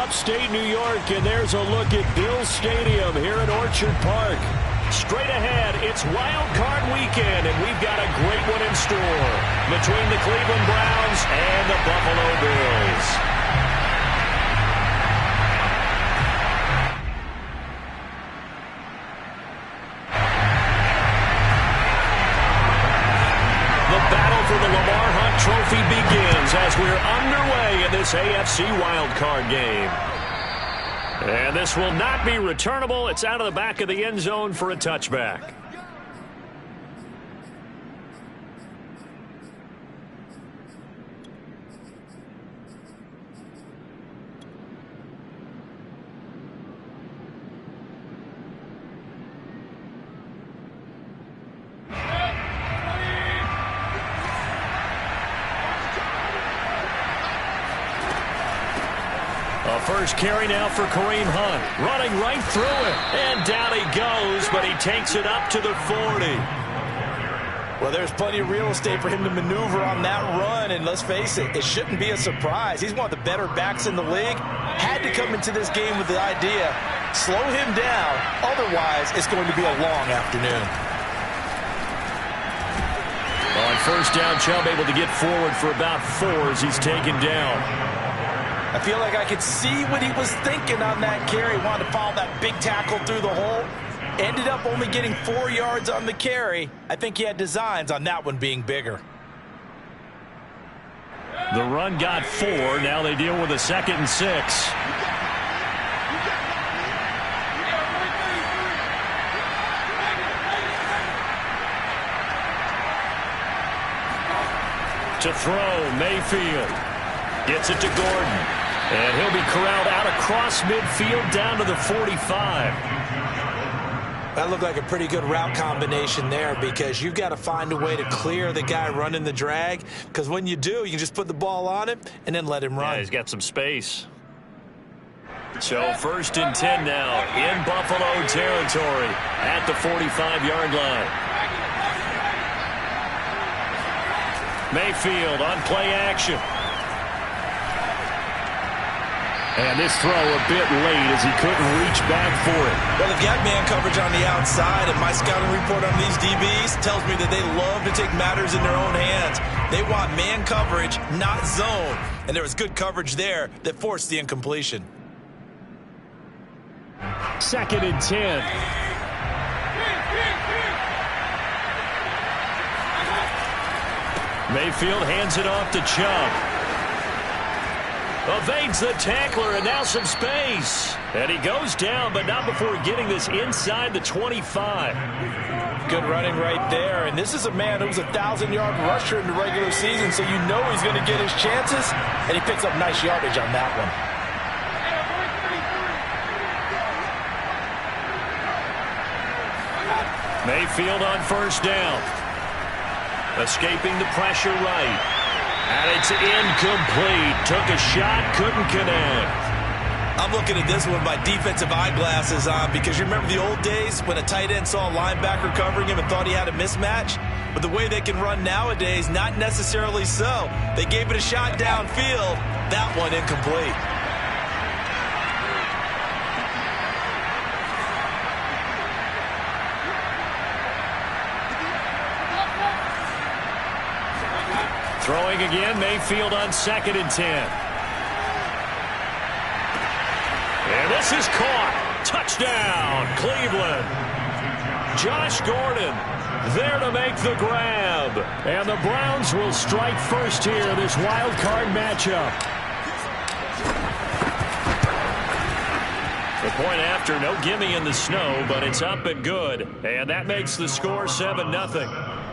upstate New York, and there's a look at Bill Stadium here in Orchard Park. Straight ahead, it's Wild Card Weekend, and we've got a great one in store between the Cleveland Browns and the Buffalo Bills. The battle for the Lamar Hunt Trophy begins as we're underway in this AFC Wild Card game. And this will not be returnable. It's out of the back of the end zone for a touchback. First carry now for Kareem Hunt. Running right through it. And down he goes, but he takes it up to the 40. Well, there's plenty of real estate for him to maneuver on that run. And let's face it, it shouldn't be a surprise. He's one of the better backs in the league. Had to come into this game with the idea, slow him down. Otherwise, it's going to be a long afternoon. On first down, Chubb able to get forward for about 4 as he's taken down. I feel like I could see what he was thinking on that carry. Wanted to follow that big tackle through the hole. Ended up only getting 4 yards on the carry. I think he had designs on that one being bigger. The run got 4. Now they deal with a 2nd and 6. To throw, Mayfield. Gets it to Gordon. And he'll be corralled out across midfield down to the 45. That looked like a pretty good route combination there because you've got to find a way to clear the guy running the drag, because when you do, you can just put the ball on him and then let him run. Yeah, he's got some space. So 1st and 10 now in Buffalo territory at the 45-yard line. Mayfield on play action. And this throw a bit late as he couldn't reach back for it. Well, they've got man coverage on the outside, and my scouting report on these DBs tells me that they love to take matters in their own hands. They want man coverage, not zone. And there was good coverage there that forced the incompletion. 2nd and 10. Mayfield hands it off to Chubb. Evades the tackler, and now some space. And he goes down, but not before getting this inside the 25. Good running right there. And this is a man who was a 1,000-yard rusher in the regular season, so you know he's going to get his chances. And he picks up nice yardage on that one. Mayfield on first down. Escaping the pressure right. And it's incomplete. Took a shot, couldn't connect. I'm looking at this one with my defensive eyeglasses on because you remember the old days when a tight end saw a linebacker covering him and thought he had a mismatch? But the way they can run nowadays, not necessarily so. They gave it a shot downfield. That one incomplete. Throwing again, Mayfield on 2nd and 10. And this is caught. Touchdown, Cleveland. Josh Gordon there to make the grab. And the Browns will strike first here, this wild card matchup. The point after, no gimme in the snow, but it's up and good. And that makes the score 7-0.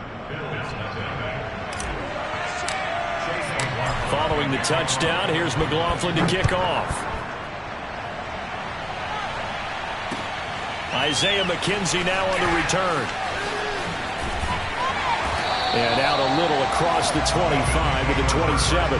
Following the touchdown, here's McLaughlin to kick off. Isaiah McKenzie now on the return. And out a little across the 25 to the 27.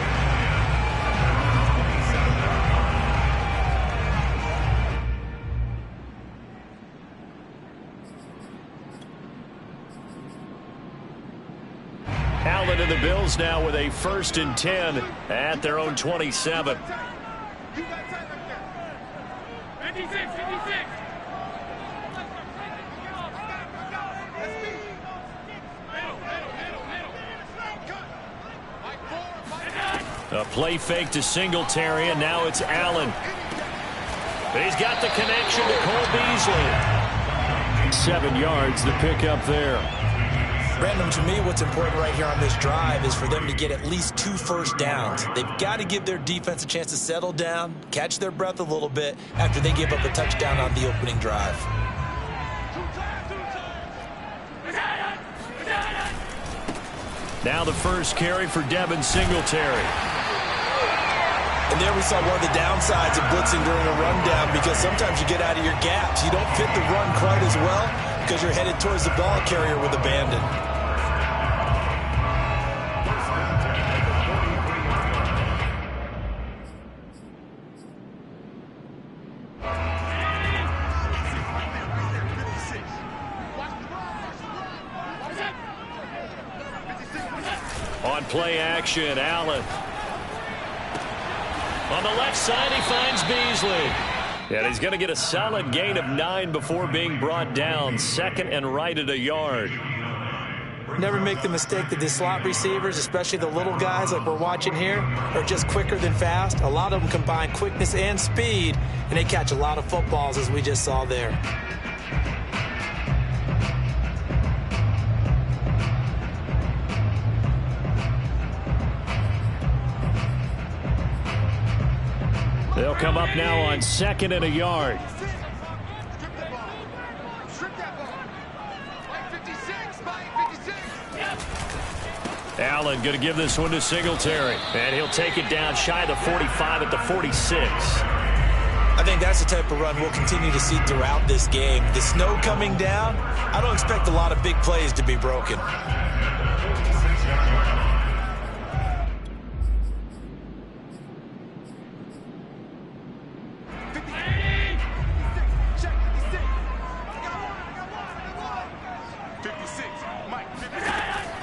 Allen and the Bills now with a 1st and 10 at their own 27. A play fake to Singletary, and now it's Allen. He's got the connection to Cole Beasley. 7 yards to pick up there. Brandon, to me, what's important right here on this drive is for them to get at least 2 first downs. They've got to give their defense a chance to settle down, catch their breath a little bit after they give up a touchdown on the opening drive. Now the first carry for Devin Singletary. And there we saw one of the downsides of blitzing during a rundown, because sometimes you get out of your gaps. You don't fit the run quite as well because you're headed towards the ball carrier with abandon. On play action, Allen. On the left side, he finds Beasley. And he's going to get a solid gain of 9 before being brought down. 2nd and right at a yard. Never make the mistake that the slot receivers, especially the little guys like we're watching here, are just quicker than fast. A lot of them combine quickness and speed, and they catch a lot of footballs, as we just saw there. They'll come up now on 2nd and a yard. Allen going to give this one to Singletary. And he'll take it down shy of the 45 at the 46. I think that's the type of run we'll continue to see throughout this game. The snow coming down, I don't expect a lot of big plays to be broken.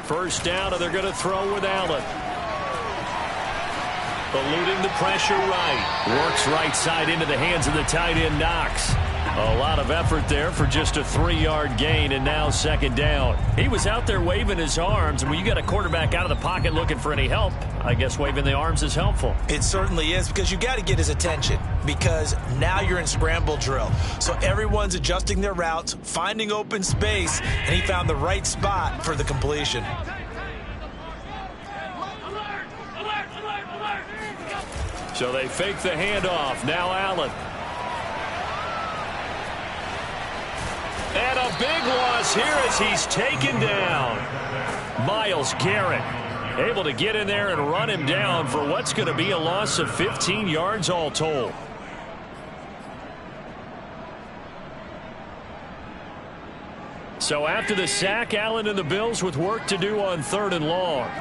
First down, and they're going to throw with Allen. Eluding the pressure right. Works right side into the hands of the tight end, Knox. A lot of effort there for just a 3-yard gain, and now 2nd down. He was out there waving his arms, and when you got a quarterback out of the pocket looking for any help, I guess waving the arms is helpful. It certainly is, because you got to get his attention, because now you're in scramble drill. So everyone's adjusting their routes, finding open space, and he found the right spot for the completion. So they fake the handoff. Now Allen. And a big loss here as he's taken down. Myles Garrett able to get in there and run him down for what's going to be a loss of 15 yards all told. So after the sack, Allen and the Bills with work to do on 3rd and long.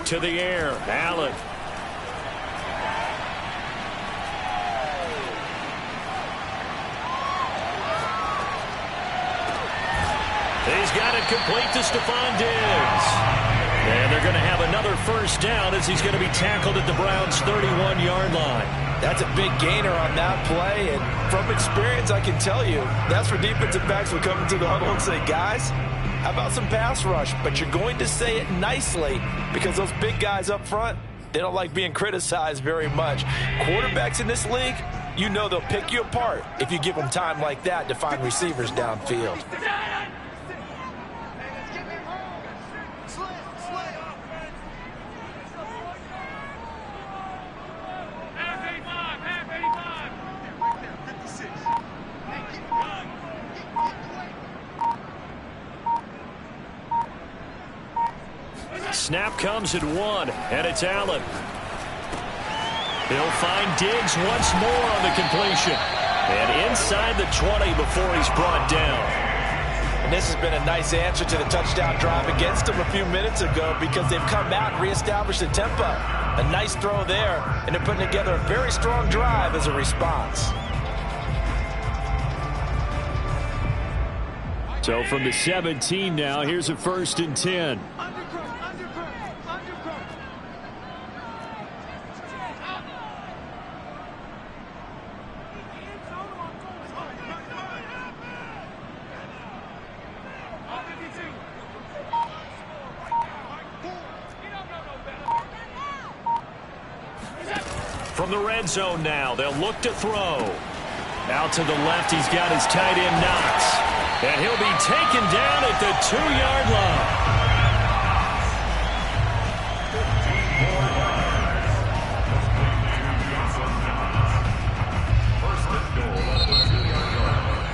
To the air, Allen. He's got it complete to Stephon Diggs. And they're going to have another first down as he's going to be tackled at the Browns' 31-yard line. That's a big gainer on that play, and from experience I can tell you, that's where defensive backs will come into the huddle and say, guys, how about some pass rush? But you're going to say it nicely, because those big guys up front, they don't like being criticized very much. Quarterbacks in this league, you know they'll pick you apart if you give them time like that to find receivers downfield. Snap comes at 1, and it's Allen. He'll find Diggs once more on the completion. And inside the 20 before he's brought down. And this has been a nice answer to the touchdown drive against them a few minutes ago, because they've come out and reestablished the tempo. A nice throw there, and they're putting together a very strong drive as a response. So from the 17 now, here's a 1st and 10. from the red zone now. They'll look to throw. Out to the left, he's got his tight end, Knox. And he'll be taken down at the 2-yard line.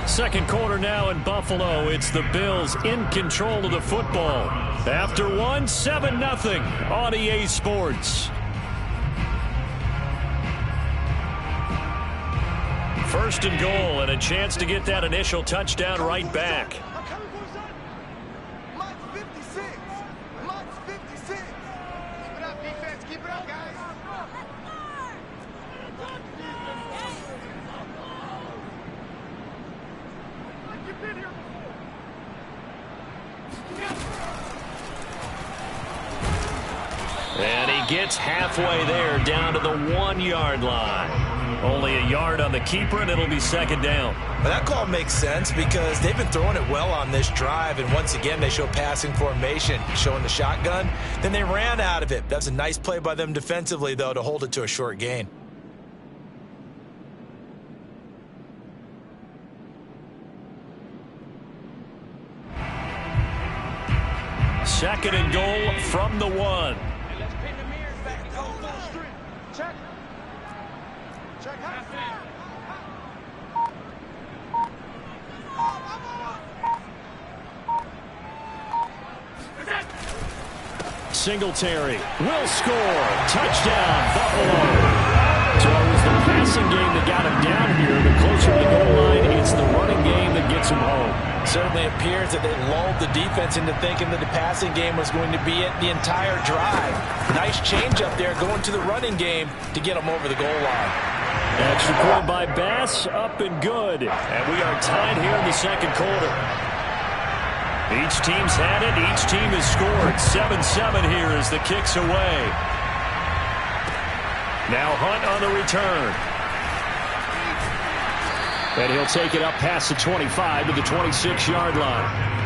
Second quarter now in Buffalo. It's the Bills in control of the football. After one, 7-0 on EA Sports. First and goal, and a chance to get that initial touchdown right back. And he gets halfway there, down to the 1-yard line. Only a yard on the keeper, and it'll be second down. Well, that call makes sense because they've been throwing it well on this drive, and once again they show passing formation, showing the shotgun. Then they ran out of it. That's a nice play by them defensively, though, to hold it to a short gain. Second and goal from the 1. Singletary will score. Touchdown, Buffalo. So it was the passing game that got him down here. The closer to the goal line, it's the running game that gets him home. Certainly appears that they lulled the defense into thinking that the passing game was going to be it the entire drive. Nice change up there going to the running game to get them over the goal line. Extra point by Bass, up and good. And we are tied here in the second quarter. Each team's had it. Each team has scored. 7-7 here as the kick's away. Now Hunt on the return. And he'll take it up past the 25 to the 26-yard line.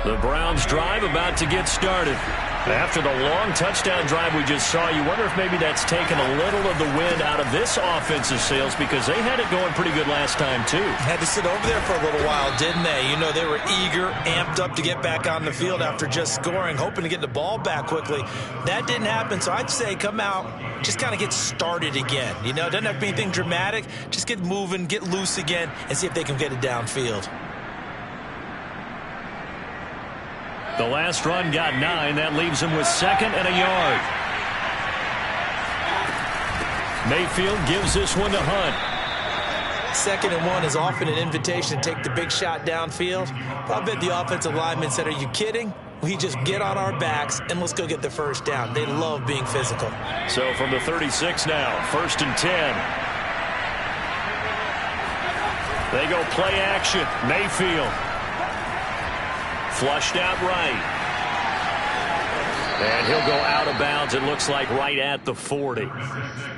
The Browns drive about to get started. After the long touchdown drive we just saw, you wonder if maybe that's taken a little of the wind out of this offensive sails because they had it going pretty good last time too. Had to sit over there for a little while, didn't they? You know, they were eager, amped up to get back on the field after just scoring, hoping to get the ball back quickly. That didn't happen, so I'd say come out, just kind of get started again. You know, it doesn't have to be anything dramatic. Just get moving, get loose again, and see if they can get it downfield. The last run got 9. That leaves him with second and a yard. Mayfield gives this one to Hunt. Second and 1 is often an invitation to take the big shot downfield. I bet the offensive lineman said, are you kidding? We just get on our backs and let's go get the first down. They love being physical. So from the 36 now, first and 10. They go play action. Mayfield. Flushed out right. And he'll go out of bounds, it looks like, right at the 40.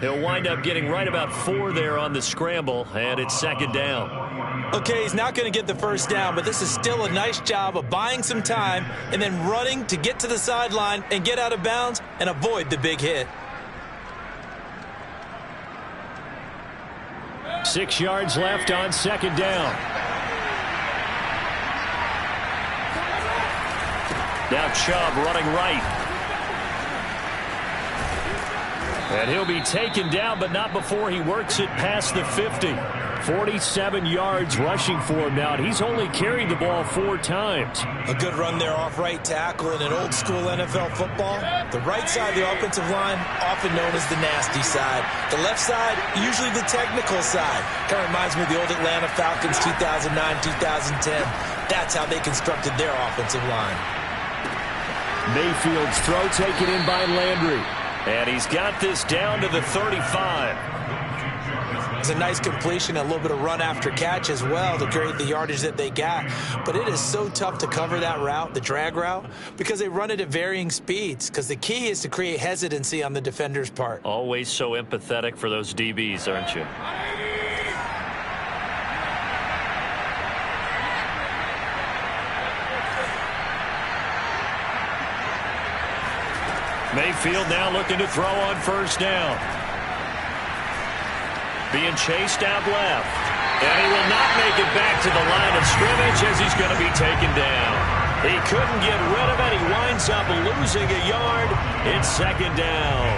He'll wind up getting right about 4 there on the scramble, and it's second down. Okay, he's not going to get the first down, but this is still a nice job of buying some time and then running to get to the sideline and get out of bounds and avoid the big hit. 6 yards left on second down. Now Chubb running right. And he'll be taken down, but not before he works it past the 50. 47 yards rushing for him now, and he's only carried the ball 4 times. A good run there off right tackle in an old school NFL football. The right side of the offensive line, often known as the nasty side. The left side, usually the technical side. Kind of reminds me of the old Atlanta Falcons 2009-2010. That's how they constructed their offensive line. Mayfield's throw taken in by Landry. And he's got this down to the 35. It's a nice completion, a little bit of run after catch as well to create the yardage that they got. But it is so tough to cover that route, the drag route, because they run it at varying speeds. Because the key is to create hesitancy on the defender's part. Always so empathetic for those DBs, aren't you? Mayfield now looking to throw on first down. Being chased out left. And he will not make it back to the line of scrimmage as he's going to be taken down. He couldn't get rid of it. He winds up losing a yard. It's second down.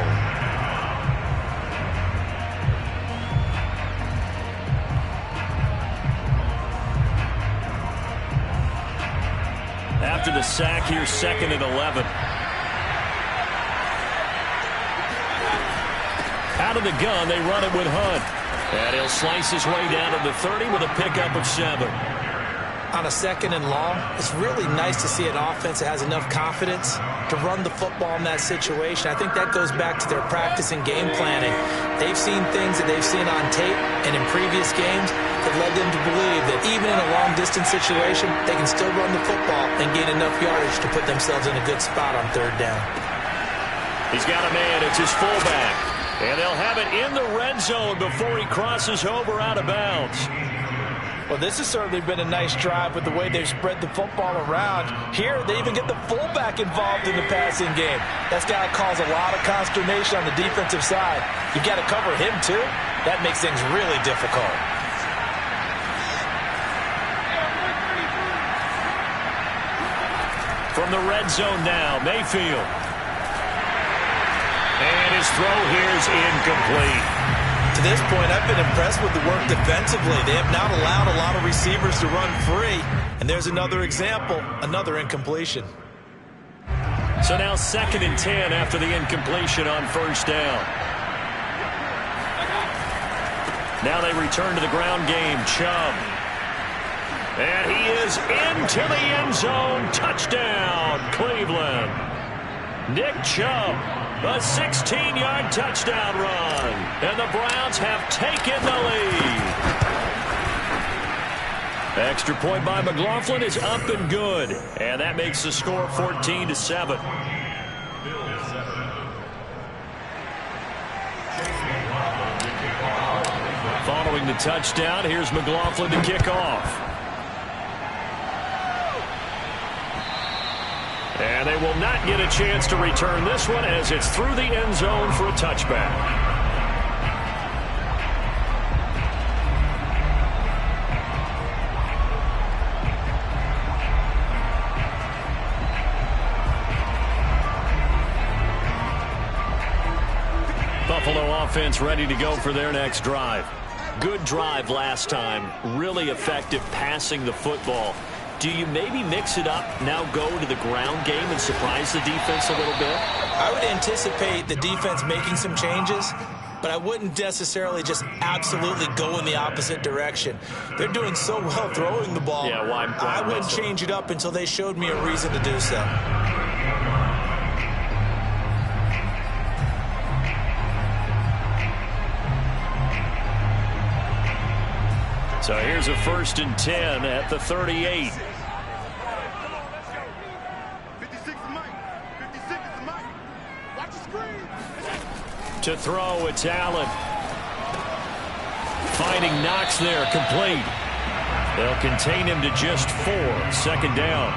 After the sack, here's 2nd and 11. Out of the gun, they run it with Hunt. And he'll slice his way down to the 30 with a pickup of 7. On a 2nd and long, it's really nice to see an offense that has enough confidence to run the football in that situation. I think that goes back to their practice and game planning. They've seen things that they've seen on tape and in previous games that led them to believe that even in a long-distance situation, they can still run the football and gain enough yardage to put themselves in a good spot on 3rd down. He's got a man. It's his fullback. And they'll have it in the red zone before he crosses over out of bounds. Well, this has certainly been a nice drive with the way they've spread the football around. Here, they even get the fullback involved in the passing game. That's got to cause a lot of consternation on the defensive side. You've got to cover him, too. That makes things really difficult. From the red zone now, Mayfield. And his throw here is incomplete. To this point, I've been impressed with the work defensively. They have not allowed a lot of receivers to run free. And there's another example, another incompletion. So now 2nd and 10 after the incompletion on first down. Now they return to the ground game. Chubb. And he is into the end zone. Touchdown, Cleveland. Nick Chubb. A 16-yard touchdown run. And the Browns have taken the lead. Extra point by McLaughlin is up and good. And that makes the score 14-7. Following the touchdown, here's McLaughlin to kick off. And they will not get a chance to return this one as it's through the end zone for a touchback. Buffalo offense ready to go for their next drive. Good drive last time. Really effective passing the football. Do you maybe mix it up, now go to the ground game and surprise the defense a little bit? I would anticipate the defense making some changes, but I wouldn't necessarily just absolutely go in the opposite direction. They're doing so well throwing the ball. Yeah, why I wouldn't change it up until they showed me a reason to do so. So here's a 1st and 10 at the 38. To throw, it's Allen. Finding Knox there, complete. They'll contain him to just 4. 2nd down.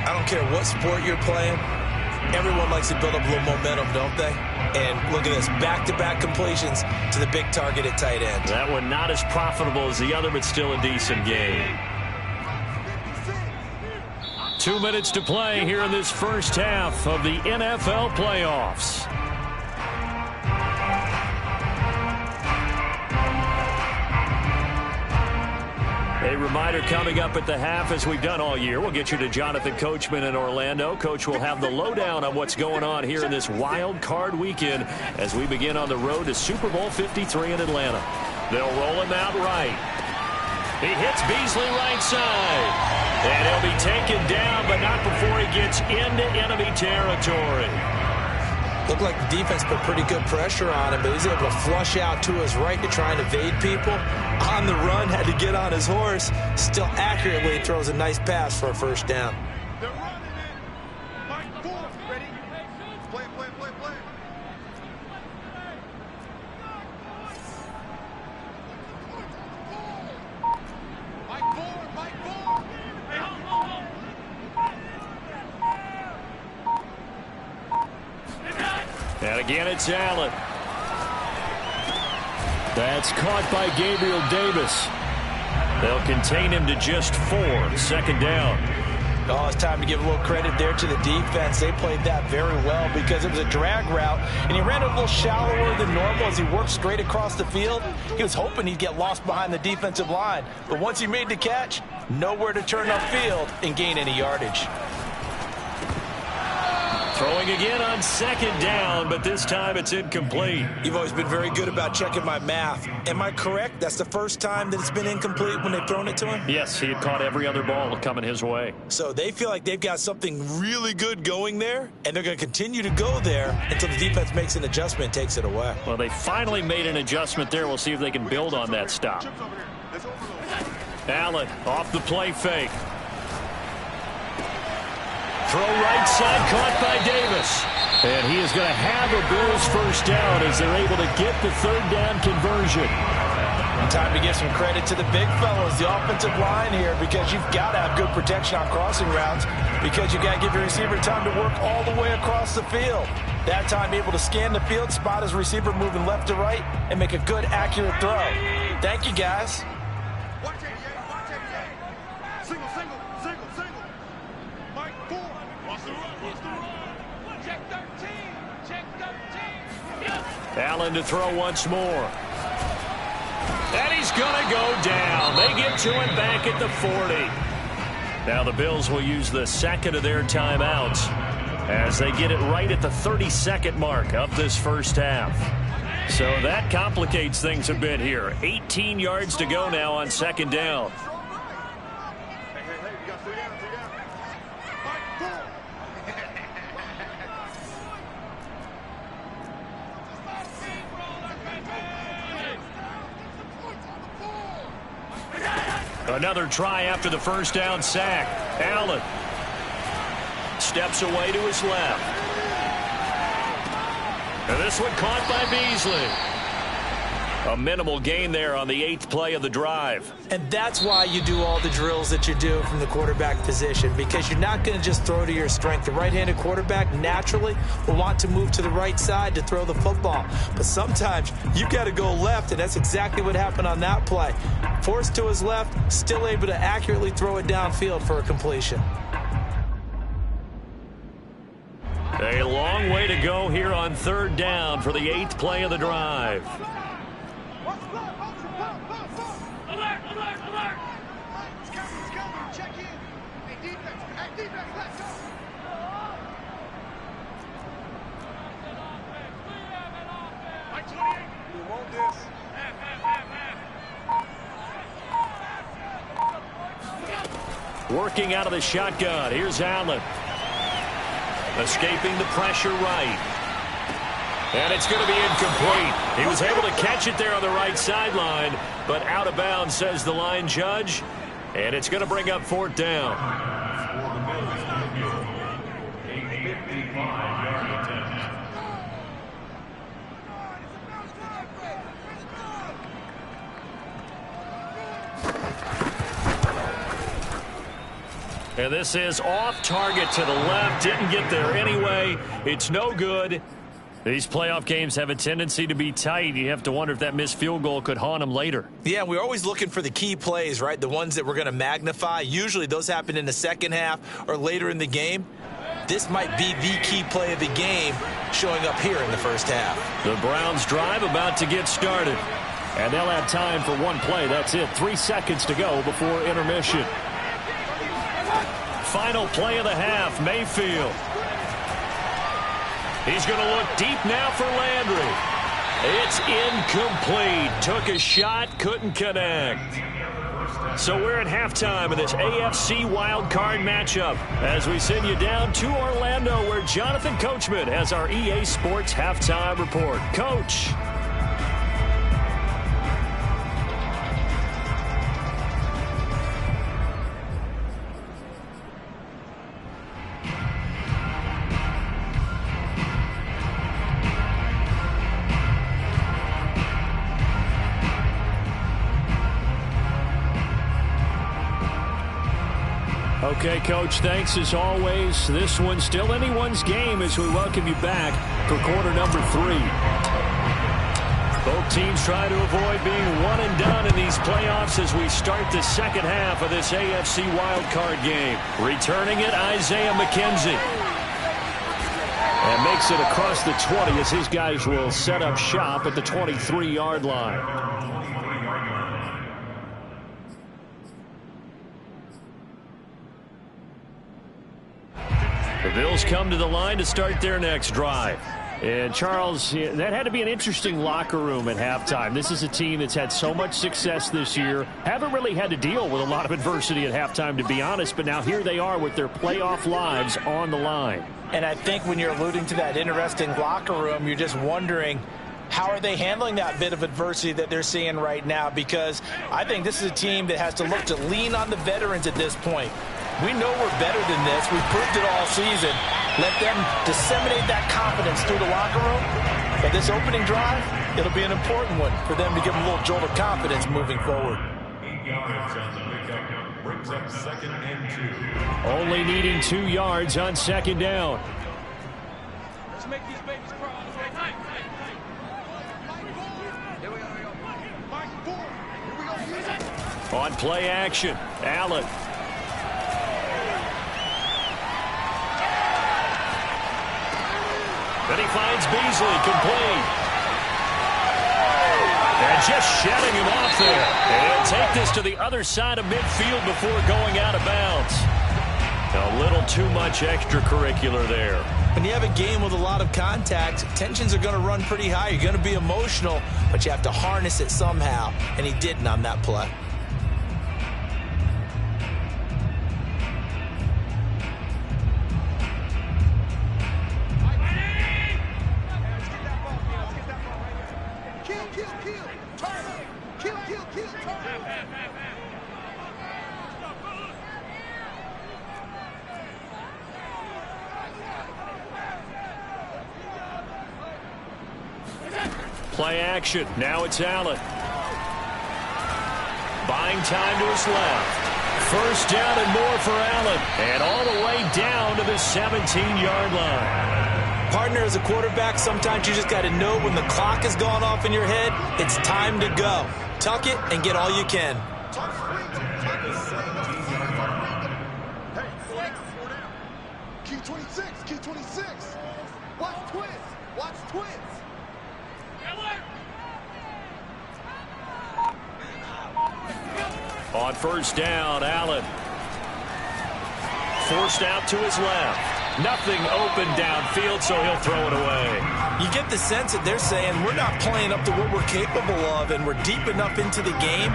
I don't care what sport you're playing. Everyone likes to build up a little momentum, don't they? And look at this, back-to-back completions to the big target at tight end. That one not as profitable as the other, but still a decent game. 2 minutes to play here in this first half of the NFL playoffs. A reminder coming up at the half, as we've done all year. We'll get you to Jonathan Coachman in Orlando. Coach will have the lowdown on what's going on here in this wild card weekend as we begin on the road to Super Bowl 53 in Atlanta. They'll roll him out right. He hits Beasley right side. And he'll be taken down, but not before he gets into enemy territory. Looked like the defense put pretty good pressure on him, but he's able to flush out to his right to try and evade people. On the run, had to get on his horse. Still accurately throws a nice pass for a first down. They're running it. Mike 4, ready? Play. Mike 4. And again, it's Allen. That's caught by Gabriel Davis. They'll contain him to just 4. Second down. Oh, it's time to give a little credit there to the defense. They played that very well because it was a drag route, and he ran it a little shallower than normal as he worked straight across the field. He was hoping he'd get lost behind the defensive line, but once he made the catch, nowhere to turn upfield and gain any yardage. Throwing again on second down, but this time it's incomplete. You've always been very good about checking my math. Am I correct? That's the first time that it's been incomplete when they've thrown it to him? Yes, he had caught every other ball coming his way. So they feel like they've got something really good going there, and they're going to continue to go there until the defense makes an adjustment and takes it away. Well, they finally made an adjustment there. We'll see if they can build on that stop. Allen off the play fake. Throw right side, caught by Davis. And he is going to have a Bills first down as they're able to get the third down conversion. Time to give some credit to the big fellas, the offensive line here, because you've got to have good protection on crossing routes, because you've got to give your receiver time to work all the way across the field. That time able to scan the field, spot his receiver moving left to right, and make a good, accurate throw. Thank you, guys. Watch it. Single. Mike 4. What's the run? Check 13. Allen to throw once more. And he's going to go down. They get to him back at the 40. Now the Bills will use the second of their timeouts as they get it right at the 32nd mark of this first half. So that complicates things a bit here. 18 yards to go now on second down. Hey, you got 3 down. Mike 4. Another try after the first down sack. Allen steps away to his left. And this one caught by Beasley. A minimal gain there on the 8th play of the drive. And that's why you do all the drills that you do from the quarterback position, because you're not going to just throw to your strength. The right-handed quarterback naturally will want to move to the right side to throw the football. But sometimes you've got to go left, and that's exactly what happened on that play. Forced to his left, still able to accurately throw it downfield for a completion. A long way to go here on third down for the 8th play of the drive. Alert. It's coming. Check in. Hey, defense, let's go. Mike 28. We want this. Working out of the shotgun. Here's Allen. Escaping the pressure right. And it's going to be incomplete. He was able to catch it there on the right sideline, but out of bounds, says the line judge. And it's going to bring up fourth down. And this is off target to the left. Didn't get there anyway. It's no good. These playoff games have a tendency to be tight. You have to wonder if that missed field goal could haunt them later. Yeah, we're always looking for the key plays, right? The ones that we're going to magnify. Usually those happen in the second half or later in the game. This might be the key play of the game showing up here in the first half. The Browns drive about to get started. And they'll have time for one play. That's it. 3 seconds to go before intermission. Final play of the half, Mayfield. He's going to look deep now for Landry. It's incomplete. Took a shot, couldn't connect. So we're at halftime of this AFC wildcard matchup as we send you down to Orlando where Jonathan Coachman has our EA Sports halftime report. Coach. Okay, Coach, thanks as always. This one's still anyone's game as we welcome you back for quarter number 3. Both teams try to avoid being one and done in these playoffs as we start the second half of this AFC wildcard game. Returning it, Isaiah McKenzie. And makes it across the 20 as his guys will set up shop at the 23-yard line. The Bills come to the line to start their next drive. And, Charles, that had to be an interesting locker room at halftime. This is a team that's had so much success this year. Haven't really had to deal with a lot of adversity at halftime, to be honest. But now here they are with their playoff lives on the line. And I think when you're alluding to that interesting locker room, you're just wondering, how are they handling that bit of adversity that they're seeing right now? Because I think this is a team that has to look to lean on the veterans at this point. We know we're better than this. We've proved it all season. Let them disseminate that confidence through the locker room. But this opening drive, it'll be an important one for them to give them a little jolt of confidence moving forward. 8 yards on the pickup. Brings up 2nd and 2. Only needing 2 yards on second down. Let's make these babies cry. Here we go. Mike 4. Here we go. On play action, Allen. Then he finds Beasley, complete. And just shutting him off there. And take this to the other side of midfield before going out of bounds. A little too much extracurricular there. When you have a game with a lot of contact, tensions are going to run pretty high. You're going to be emotional, but you have to harness it somehow. And he didn't on that play. Play action. Now it's Allen. Buying time to his left. First down and more for Allen. And all the way down to the 17-yard line. Partner, as a quarterback, sometimes you just got to know when the clock has gone off in your head, it's time to go. Tuck it and get all you can. Q26. Watch twins. On first down, Allen. Forced out to his left. Nothing open downfield, so he'll throw it away. You get the sense that they're saying we're not playing up to what we're capable of, and we're deep enough into the game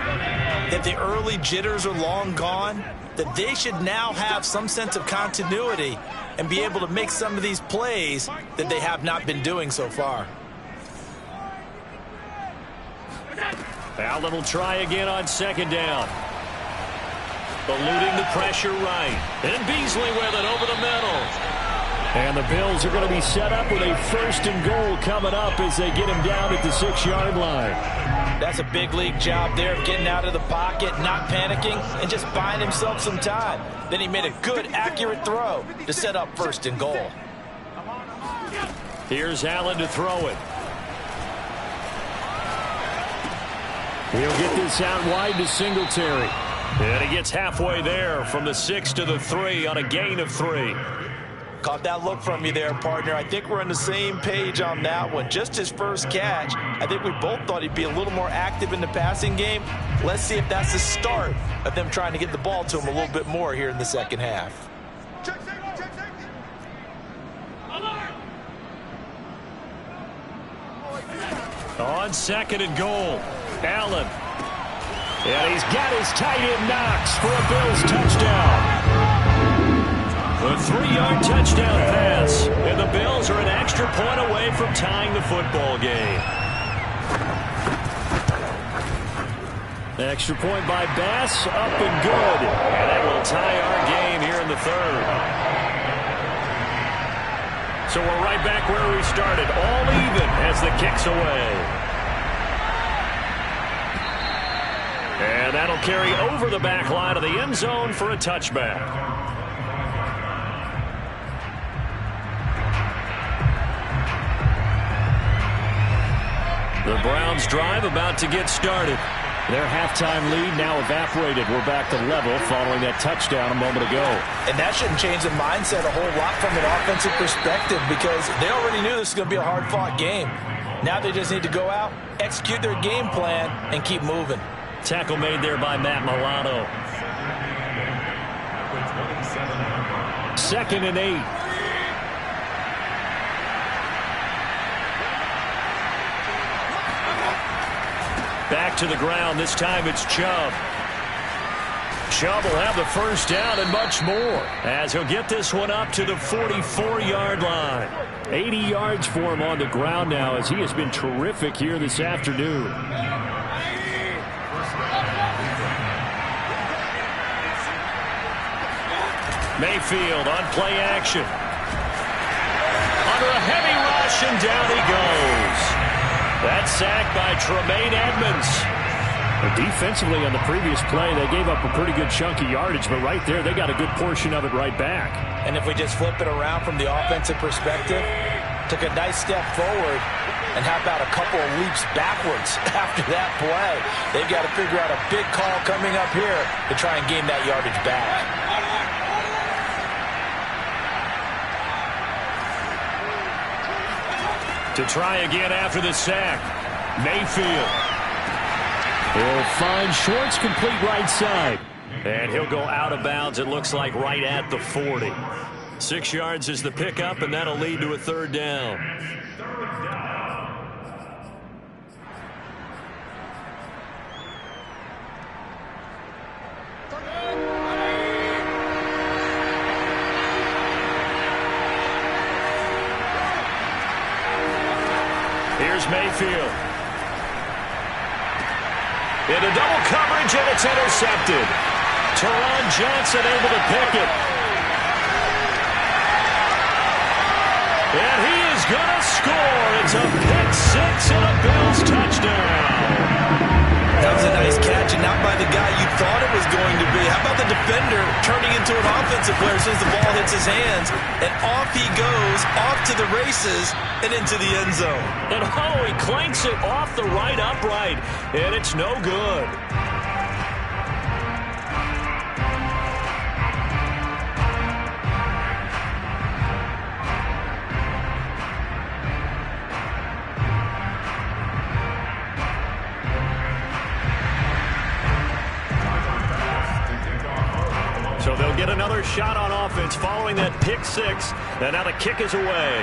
that the early jitters are long gone, that they should now have some sense of continuity and be able to make some of these plays that they have not been doing so far. Allen will try again on second down. Eluding the pressure right. And Beasley with it over the middle. And the Bills are going to be set up with a 1st and goal coming up as they get him down at the 6-yard line. That's a big league job there of getting out of the pocket, not panicking, and just buying himself some time. Then he made a good, accurate throw to set up 1st and goal. Here's Allen to throw it. He'll get this out wide to Singletary. And he gets halfway there from the 6 to the 3 on a gain of 3. Caught that look from you there, partner. I think we're on the same page on that one. Just his first catch. I think we both thought he'd be a little more active in the passing game. Let's see if that's the start of them trying to get the ball to him a little bit more here in the second half. Check safety. On 2nd and goal, Allen. And he's got his tight end Knox for a Bills touchdown. A 3-yard touchdown pass. And the Bills are an extra point away from tying the football game. Extra point by Bass, up and good. And that will tie our game here in the third. So we're right back where we started, all even as the kick's away. And that'll carry over the back line of the end zone for a touchback. The Browns drive about to get started. Their halftime lead now evaporated. We're back to level following that touchdown a moment ago. And that shouldn't change the mindset a whole lot from an offensive perspective because they already knew this was going to be a hard-fought game. Now they just need to go out, execute their game plan, and keep moving. Tackle made there by Matt Milano. 2nd and 8. Back to the ground. This time it's Chubb. Chubb will have the first down and much more as he'll get this one up to the 44-yard line. 80 yards for him on the ground now as he has been terrific here this afternoon. Mayfield on play action. Under a heavy rush and down he goes. That sack by Tremaine Edmonds. Defensively on the previous play, they gave up a pretty good chunk of yardage, but right there, they got a good portion of it right back. And if we just flip it around from the offensive perspective, took a nice step forward, and how about a couple of leaps backwards after that play? They've got to figure out a big call coming up here to try and gain that yardage back. To try again after the sack. Mayfield. He'll find Schwartz complete right side. And he'll go out of bounds, it looks like, right at the 40. 6 yards is the pickup, and that'll lead to a third down. Here's Mayfield. Into double coverage, and it's intercepted. Teron Johnson able to pick it. And he is going to score. It's a pick six and a Bills touchdown. That was a nice catch, and not by the guy you thought it was going to be. How about the defender turning into an offensive player as soon as the ball hits his hands, and off he goes, off to the races, and into the end zone. And oh, he clanks it off the right upright, and it's no good. So they'll get another shot on offense following that pick six. And now the kick is away.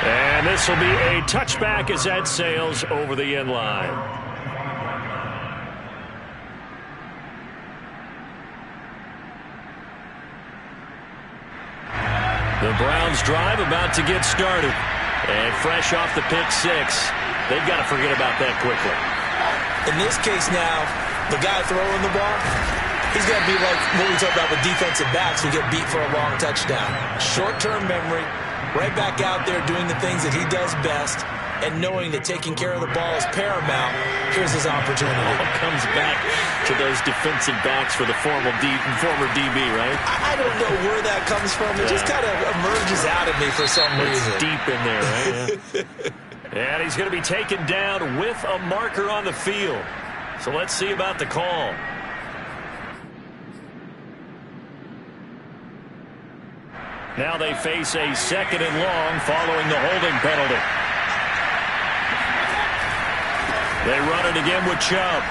And this will be a touchback as that sails over the end line. The Browns drive about to get started. And fresh off the pick six, they've got to forget about that quickly. In this case now, the guy throwing the ball, he's got to be like what we talk about with defensive backs who get beat for a long touchdown. Short-term memory, right back out there doing the things that he does best, and knowing that taking care of the ball is paramount. Here's his opportunity. It comes back to those defensive backs for the former DB, right? I don't know where that comes from. It just kind of emerges out of me for some reason. It's deep in there, right? And he's going to be taken down with a marker on the field. So let's see about the call. Now they face a second and long following the holding penalty. They run it again with Chubb.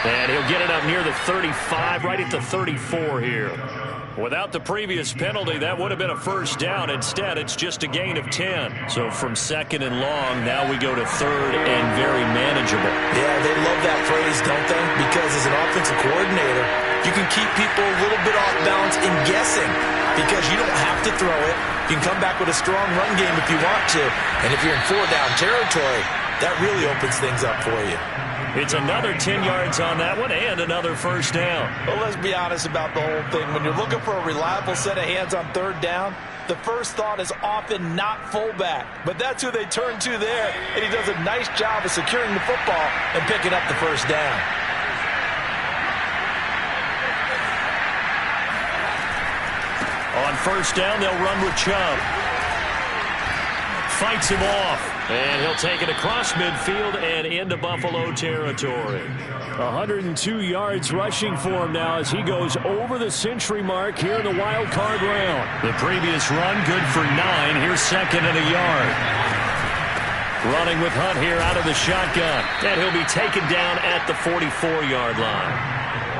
And he'll get it up near the 35, right at the 34 here. Without the previous penalty, that would have been a first down. Instead, it's just a gain of 10. So from second and long, now we go to third and very manageable. Yeah, they love that phrase, don't they? Because as an offensive coordinator, you can keep people a little bit off balance in guessing because you don't have to throw it. You can come back with a strong run game if you want to. And if you're in 4-down territory, that really opens things up for you. It's another 10 yards on that one and another first down. Well, let's be honest about the whole thing. When you're looking for a reliable set of hands on third down, the first thought is often not fullback. But that's who they turn to there, and he does a nice job of securing the football and picking up the first down. On first down, they'll run with Chubb. Fights him off. And he'll take it across midfield and into Buffalo territory. 102 yards rushing for him now as he goes over the century mark here in the wild card round. The previous run good for 9. Here's second and a yard. Running with Hunt here out of the shotgun. And he'll be taken down at the 44-yard line.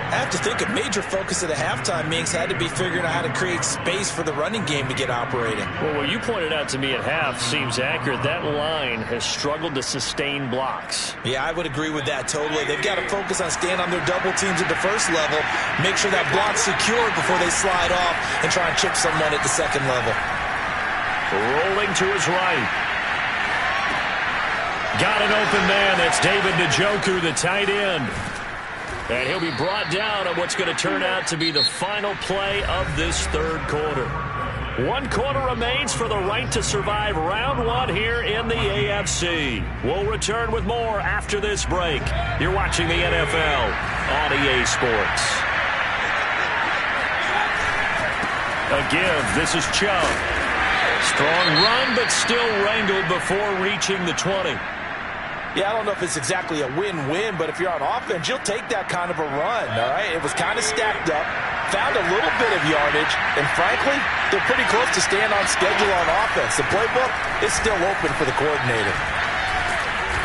I have to think a major focus of the halftime meetings had to be figuring out how to create space for the running game to get operating. Well, what you pointed out to me at half seems accurate. That line has struggled to sustain blocks. Yeah, I would agree with that totally. They've got to focus on staying on their double teams at the first level, make sure that block's secure before they slide off and try and chip someone at the second level. Rolling to his right. Got an open man. That's David Njoku, the tight end. And he'll be brought down on what's going to turn out to be the final play of this third quarter. 1 quarter remains for the right to survive round 1 here in the AFC. We'll return with more after this break. You're watching the NFL on EA Sports. A give. This is Chubb. Strong run, but still wrangled before reaching the 20. Yeah, I don't know if it's exactly a win-win, but if you're on offense, you'll take that kind of a run, all right? It was kind of stacked up, found a little bit of yardage, and frankly, they're pretty close to staying on schedule on offense. The playbook is still open for the coordinator.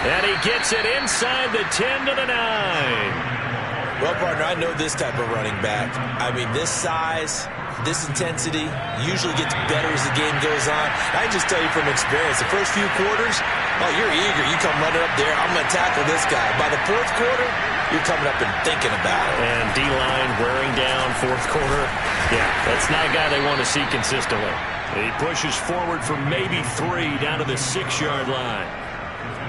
And he gets it inside the 10 to the 9. Well, partner, I know this type of running back. I mean, this size, this intensity usually gets better as the game goes on. I can just tell you from experience, the first few quarters, oh, you're eager. You come running up there, I'm going to tackle this guy. By the fourth quarter, you're coming up and thinking about it. And D-line wearing down fourth quarter. Yeah, that's not a guy they want to see consistently. He pushes forward for maybe 3 down to the 6-yard line.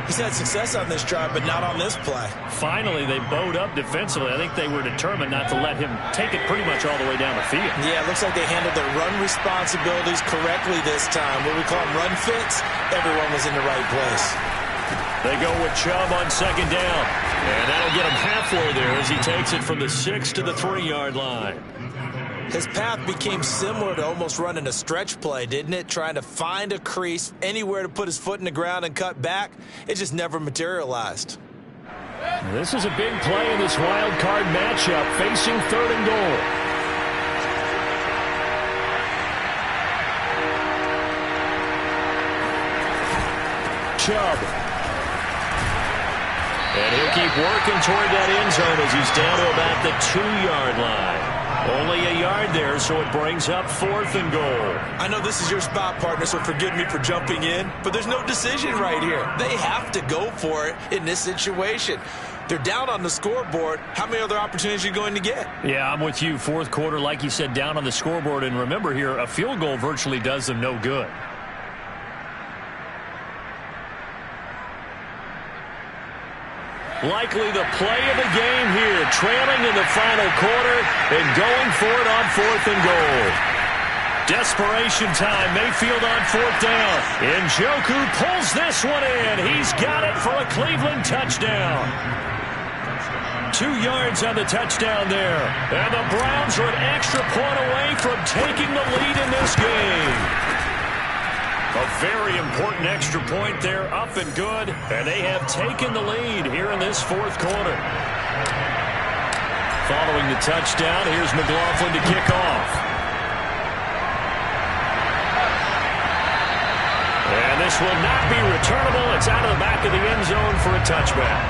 He's had success on this drive, but not on this play. Finally, they bowed up defensively. I think they were determined not to let him take it pretty much all the way down the field. Yeah, it looks like they handled their run responsibilities correctly this time. What we call them run fits, everyone was in the right place. They go with Chubb on second down. And that'll get him halfway there as he takes it from the 6 to the 3-yard line. His path became similar to almost running a stretch play, didn't it? Trying to find a crease, anywhere to put his foot in the ground and cut back. It just never materialized. This is a big play in this wild card matchup, facing 3rd and goal. Chubb. And he'll keep working toward that end zone as he's down to about the 2-yard line. Only a yard there, so it brings up 4th and goal. I know this is your spot, partner, so forgive me for jumping in, but there's no decision right here. They have to go for it in this situation. They're down on the scoreboard. How many other opportunities are you going to get? Yeah, I'm with you. Fourth quarter, like you said, down on the scoreboard. And remember here, a field goal virtually does them no good. Likely the play of the game here, trailing in the final quarter and going for it on 4th and goal. Desperation time, Mayfield on 4th down. Njoku pulls this one in. He's got it for a Cleveland touchdown. 2 yards on the touchdown there. And the Browns are an extra point away from taking the lead in this game. A very important extra point there, up and good. And they have taken the lead here in this 4th quarter. Following the touchdown, here's McLaughlin to kick off. And this will not be returnable. It's out of the back of the end zone for a touchback.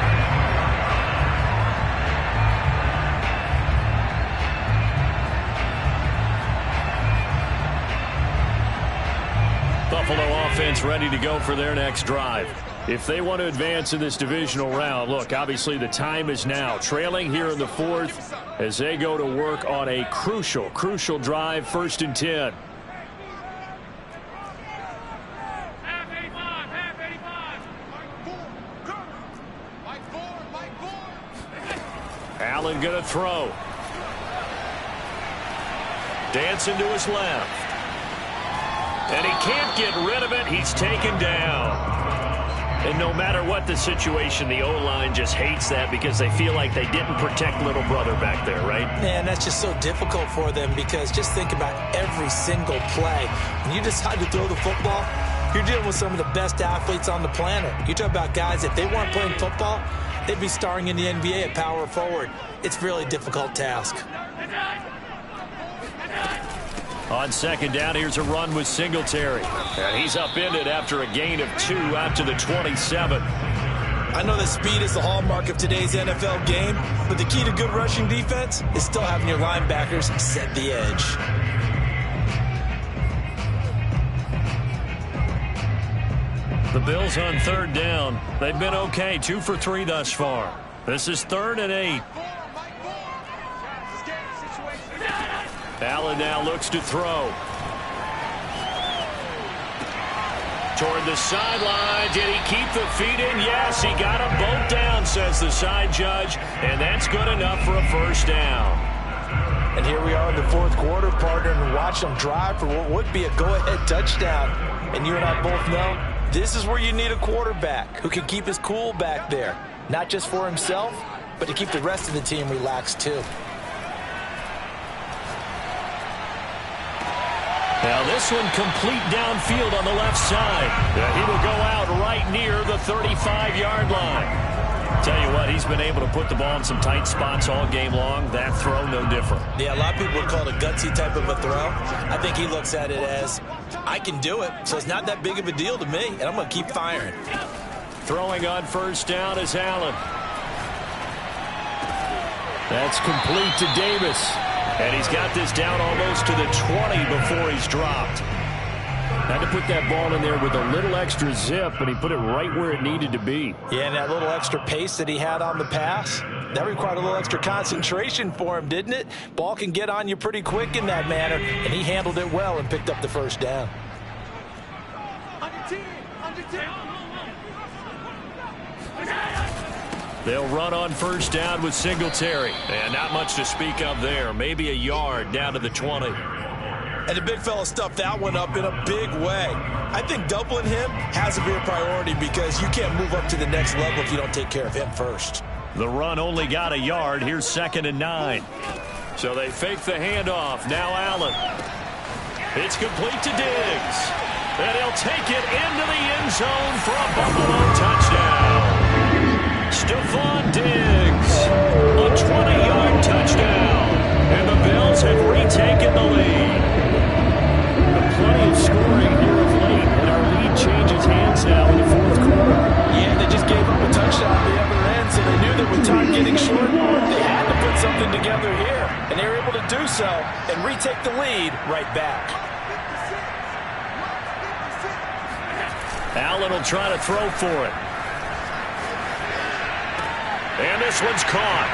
offense ready to go for their next drive. If they want to advance in this divisional round, look, obviously the time is now. Trailing here in the fourth as they go to work on a crucial drive, 1st and 10. Allen going to throw. Dancing to his left. And he can't get rid of it. He's taken down. And no matter what the situation, the O-line just hates that because they feel like they didn't protect little brother back there, right? Man, that's just so difficult for them because just think about every single play. When you decide to throw the football, you're dealing with some of the best athletes on the planet. You talk about guys, if they weren't playing football, they'd be starring in the NBA at power forward. It's a really difficult task. On 2nd down, here's a run with Singletary. And he's upended after a gain of 2 out to the 27. I know that speed is the hallmark of today's NFL game, but the key to good rushing defense is still having your linebackers set the edge. The Bills on 3rd down. They've been okay, 2 for 3 thus far. This is 3rd and 8. Allen now looks to throw. Toward the sideline. Did he keep the feet in? Yes, he got them both down, says the side judge. And that's good enough for a 1st down. And here we are in the 4th quarter, partner, and watch them drive for what would be a go-ahead touchdown. And you and I both know this is where you need a quarterback who can keep his cool back there. Not just for himself, but to keep the rest of the team relaxed too. Now this one complete downfield on the left side. He will go out right near the 35-yard line. Tell you what, he's been able to put the ball in some tight spots all game long. That throw, no different. Yeah, a lot of people would call it a gutsy type of a throw. I think he looks at it as, I can do it, so it's not that big of a deal to me, and I'm going to keep firing. Throwing on 1st down is Allen. That's complete to Davis. And he's got this down almost to the 20 before he's dropped. Had to put that ball in there with a little extra zip, and he put it right where it needed to be. Yeah, and that little extra pace that he had on the pass, that required a little extra concentration for him, didn't it? Ball can get on you pretty quick in that manner, and he handled it well and picked up the 1st down. On your team. They'll run on 1st down with Singletary. And not much to speak of there. Maybe a yard down to the 20. And the big fella stuffed that one up in a big way. I think doubling him has to be a priority because you can't move up to the next level if you don't take care of him first. The run only got a yard. Here's 2nd and 9. So they fake the handoff. Now Allen. It's complete to Diggs. And he'll take it into the end zone for a Buffalo touchdown. Stephon Diggs, a 20-yard touchdown, and the Bills have retaken the lead. Plenty of scoring here of late, and our lead changes hands now in the 4th quarter. Yeah, they just gave up a touchdown at the other end, so they knew that with time getting short, they had to put something together here, and they were able to do so and retake the lead right back. Allen will try to throw for it. And this one's caught.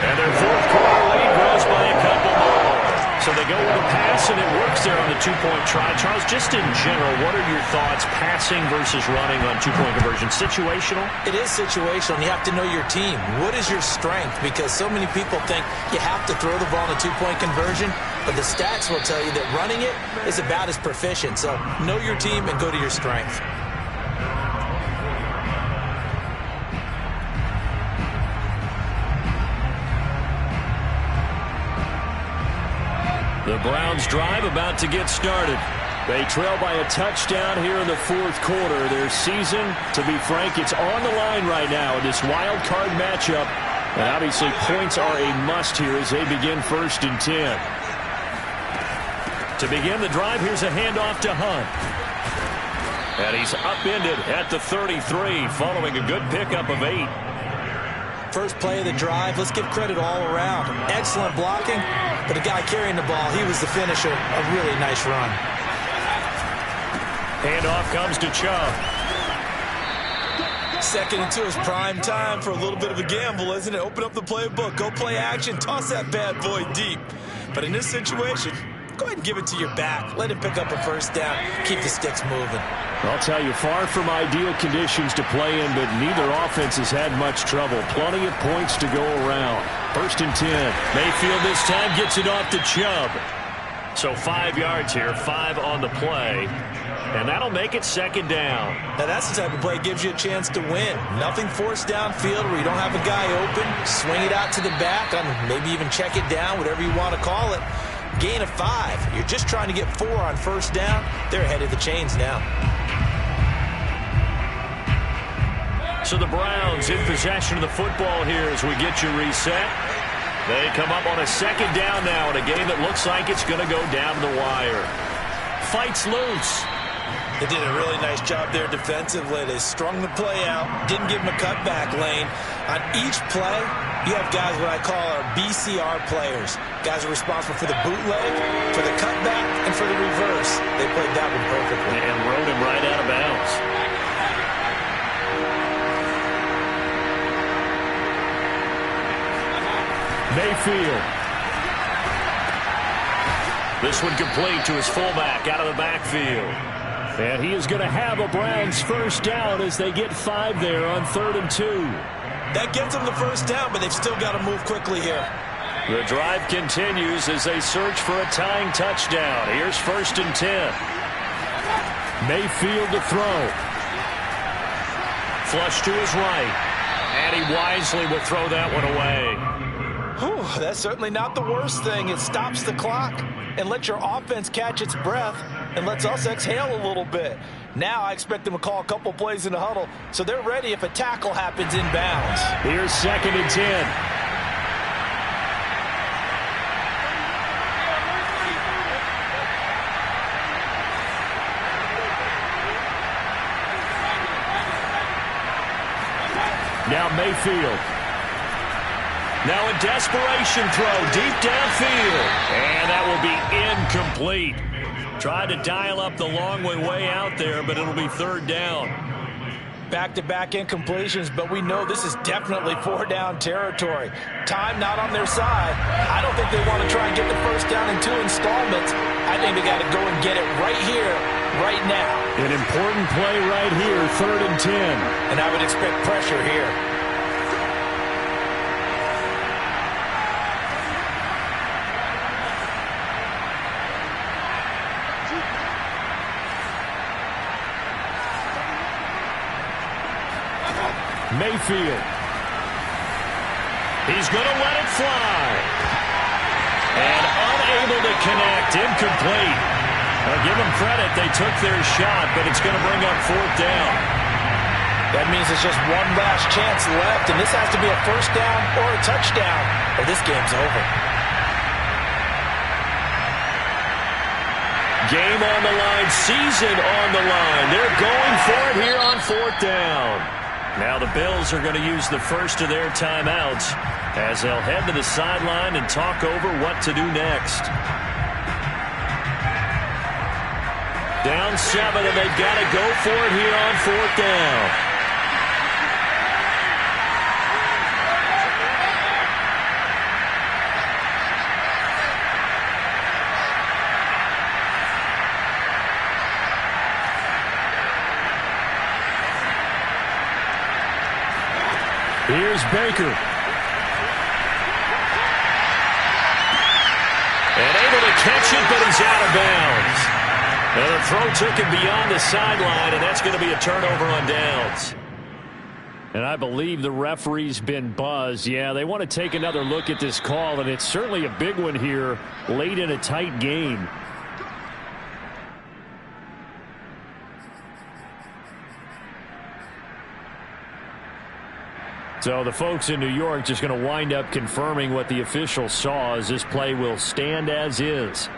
And their 4th quarter lead grows by a couple more. So they go with a pass, and it works there on the 2-point try. Charles, just in general, what are your thoughts passing versus running on 2-point conversion? Situational? It is situational. You have to know your team. What is your strength? Because so many people think you have to throw the ball in a 2-point conversion, but the stats will tell you that running it is about as proficient. So know your team and go to your strength. The Browns drive about to get started. They trail by a touchdown here in the 4th quarter. Their season, to be frank, it's on the line right now in this wild card matchup. And obviously points are a must here as they begin 1st and 10. To begin the drive, here's a handoff to Hunt. And he's upended at the 33 following a good pickup of 8. First play of the drive, let's give credit all around. Excellent blocking, but the guy carrying the ball, he was the finisher. A really nice run. Handoff comes to Chubb. 2nd and 2 is prime time for a little bit of a gamble, isn't it? Open up the playbook, go play action, toss that bad boy deep. But in this situation, go ahead and give it to your back. Let him pick up a first down. Keep the sticks moving. I'll tell you, far from ideal conditions to play in, but neither offense has had much trouble. Plenty of points to go around. 1st and 10. Mayfield this time gets it off to Chubb. So 5 yards here, 5 on the play. And that'll make it 2nd down. Now that's the type of play that gives you a chance to win. Nothing forced downfield where you don't have a guy open. Swing it out to the back, maybe even check it down, whatever you want to call it. Gain of 5. You're just trying to get 4 on 1st down. They're ahead of the chains now. So the Browns in possession of the football here as we get you reset. They come up on a 2nd down now in a game that looks like it's going to go down the wire. Fights loose. They did a really nice job there defensively. They strung the play out, didn't give him a cutback lane. On each play, you have guys what I call our BCR players. Guys are responsible for the bootleg, for the cutback, and for the reverse. They played that one perfectly. And rode him right out of bounds. Mayfield. This one complete to his fullback out of the backfield. And he is going to have a Browns first down as they get 5 there on 3rd and 2. That gets them the first down, but they've still got to move quickly here. The drive continues as they search for a tying touchdown. Here's 1st and 10. Mayfield to throw. Flush to his right. And he wisely will throw that one away. Whew, that's certainly not the worst thing. It stops the clock and lets your offense catch its breath and lets us exhale a little bit. Now I expect them to call a couple plays in the huddle so they're ready if a tackle happens inbounds. Here's 2nd and 10. Now Mayfield. Now a desperation throw deep downfield. And that will be incomplete. Tried to dial up the long way out there, but it'll be 3rd down. Back-to-back incompletions, but we know this is definitely 4-down territory. Time not on their side. I don't think they want to try and get the first down in 2 installments. I think they got to go and get it right here, right now. An important play right here, 3rd and 10. And I would expect pressure here. Mayfield. He's going to let it fly. And unable to connect. Incomplete. I'll give them credit. They took their shot, but it's going to bring up 4th down. That means it's just one last chance left, and this has to be a first down or a touchdown, or this game's over. Game on the line, season on the line. They're going for it here on 4th down. Now the Bills are going to use the first of their timeouts as they'll head to the sideline and talk over what to do next. Down 7, and they've got to go for it here on 4th down. Here's Baker. And able to catch it, but he's out of bounds. And the throw took him beyond the sideline, and that's going to be a turnover on downs. And I believe the referee's been buzzed. Yeah, they want to take another look at this call, and it's certainly a big one here late in a tight game. So the folks in New York just going to wind up confirming what the officials saw as this play will stand as is.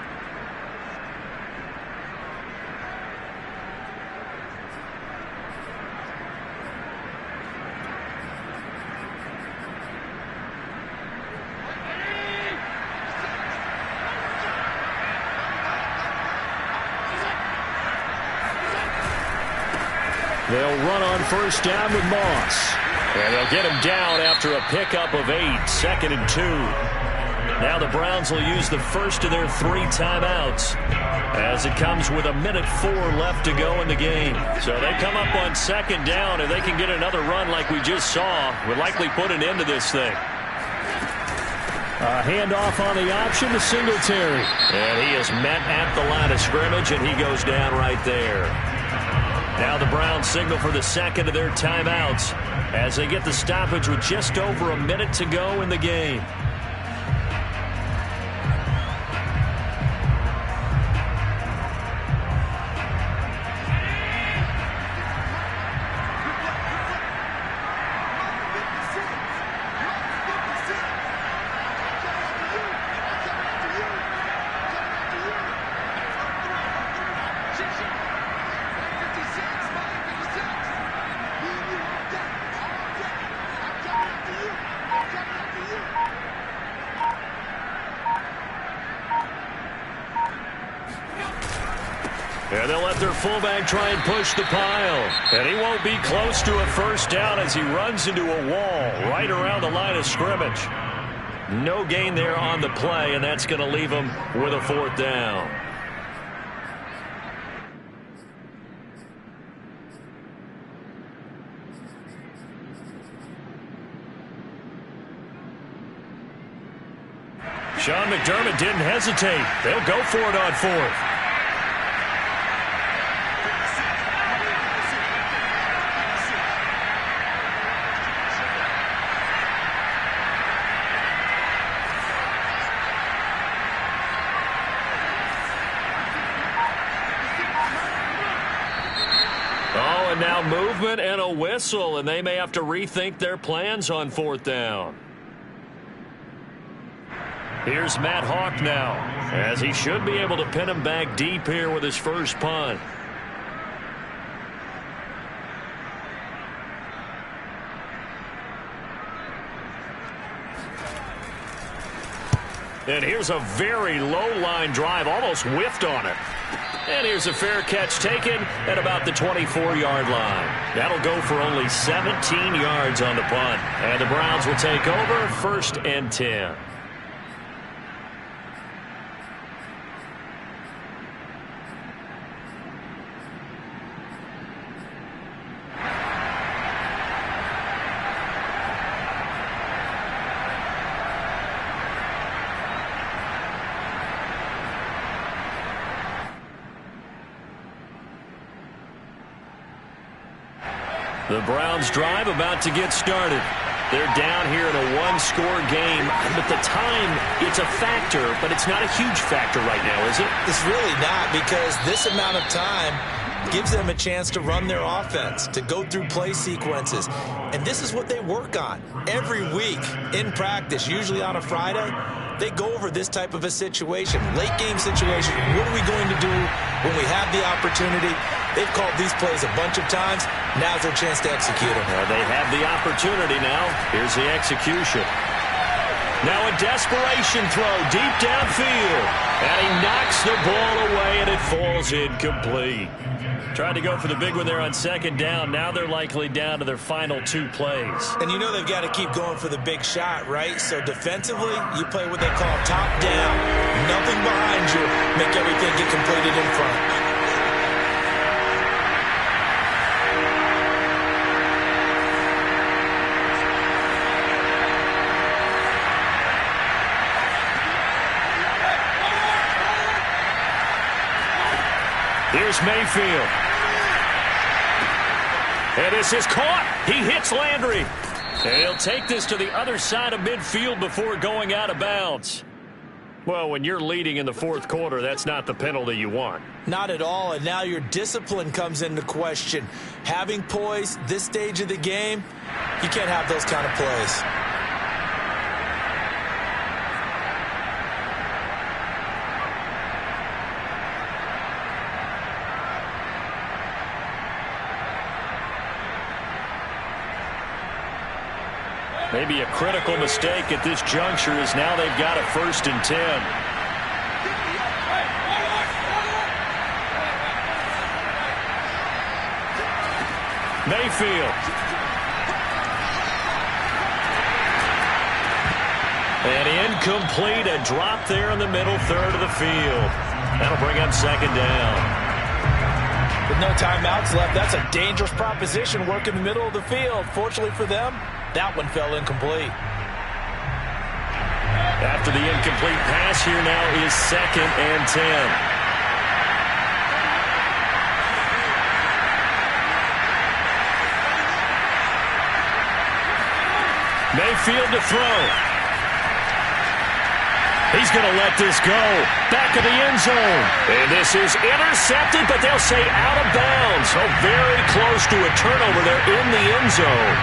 run on first down with Moss. And they'll get him down after a pickup of 8, 2nd and 2. Now the Browns will use the first of their 3 timeouts as it comes with 1:04 left to go in the game. So they come up on 2nd down, and they can get another run like we just saw. Would likely put an end to this thing. A handoff on the option to Singletary. And he is met at the line of scrimmage, and he goes down right there. Now the Browns signal for the second of their timeouts as they get the stoppage with just over a minute to go in the game. And they'll let their fullback try and push the pile. And he won't be close to a first down as he runs into a wall right around the line of scrimmage. No gain there on the play, and that's going to leave him with a 4th down. Sean McDermott didn't hesitate. They'll go for it on 4th. And now movement and a whistle, and they may have to rethink their plans on 4th down. Here's Matt Hawk now, as he should be able to pin him back deep here with his first punt. And here's a very low line drive, almost whiffed on it. And here's a fair catch taken at about the 24-yard line. That'll go for only 17 yards on the punt. And the Browns will take over 1st and 10. The Browns drive about to get started. They're down here in a one-score game, but the time, it's a factor, but it's not a huge factor right now, is it? It's really not, because this amount of time gives them a chance to run their offense, to go through play sequences. And this is what they work on every week in practice, usually on a Friday. They go over this type of a situation, late game situation. What are we going to do when we have the opportunity? They've called these plays a bunch of times. Now's their chance to execute them. Well, they have the opportunity now. Here's the execution. Now a desperation throw deep downfield. And he knocks the ball away, and it falls incomplete. Tried to go for the big one there on 2nd down. Now they're likely down to their final 2 plays. And you know they've got to keep going for the big shot, right? So defensively, you play what they call top down. Nothing behind you. Make everything get completed in front. Here's Mayfield. And this is caught. He hits Landry. And he'll take this to the other side of midfield before going out of bounds. Well, when you're leading in the 4th quarter, that's not the penalty you want. Not at all, and now your discipline comes into question. Having poise this stage of the game, you can't have those kind of plays. Maybe a critical mistake at this juncture is now they've got a 1st and 10. Mayfield. And incomplete, a drop there in the middle third of the field. That'll bring up second down. With no timeouts left, that's a dangerous proposition, work in the middle of the field. Fortunately for them, that one fell incomplete. After the incomplete pass, here now is 2nd and 10. Mayfield to throw. He's going to let this go. Back of the end zone. And this is intercepted, but they'll say out of bounds. So very close to a turnover there in the end zone.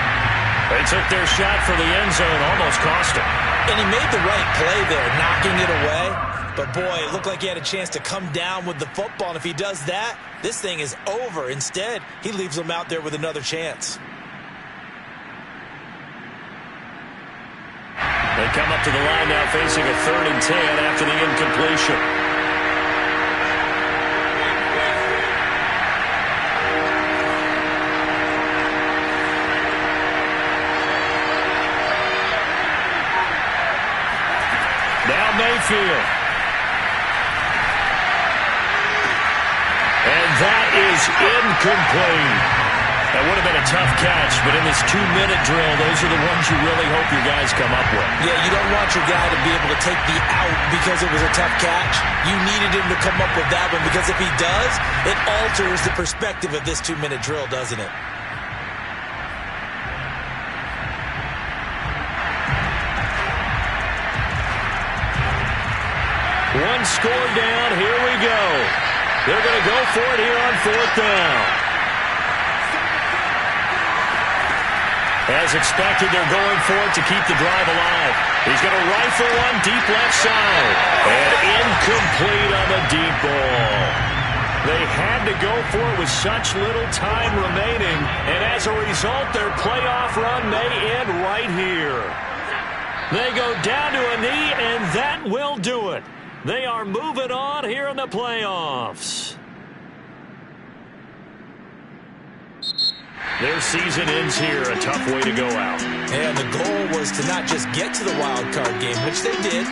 They took their shot for the end zone, almost cost him. And he made the right play there, knocking it away. But, boy, it looked like he had a chance to come down with the football. And if he does that, this thing is over. Instead, he leaves them out there with another chance. They come up to the line now facing a 3rd and 10 after the incompletion. Now Mayfield. And that is incomplete. That would have been a tough catch, but in this 2-minute drill, those are the ones you really hope your guys come up with. Yeah, you don't want your guy to be able to take the out because it was a tough catch. You needed him to come up with that one because if he does, it alters the perspective of this 2-minute drill, doesn't it? One score down, here we go. They're going to go for it here on 4th down. As expected, they're going for it to keep the drive alive. He's going to rifle one deep left side. And incomplete on the deep ball. They had to go for it with such little time remaining. And as a result, their playoff run may end right here. They go down to a knee, and that will do it. They are moving on here in the playoffs. Their season ends here. A tough way to go out. And the goal was to not just get to the wild card game, which they did,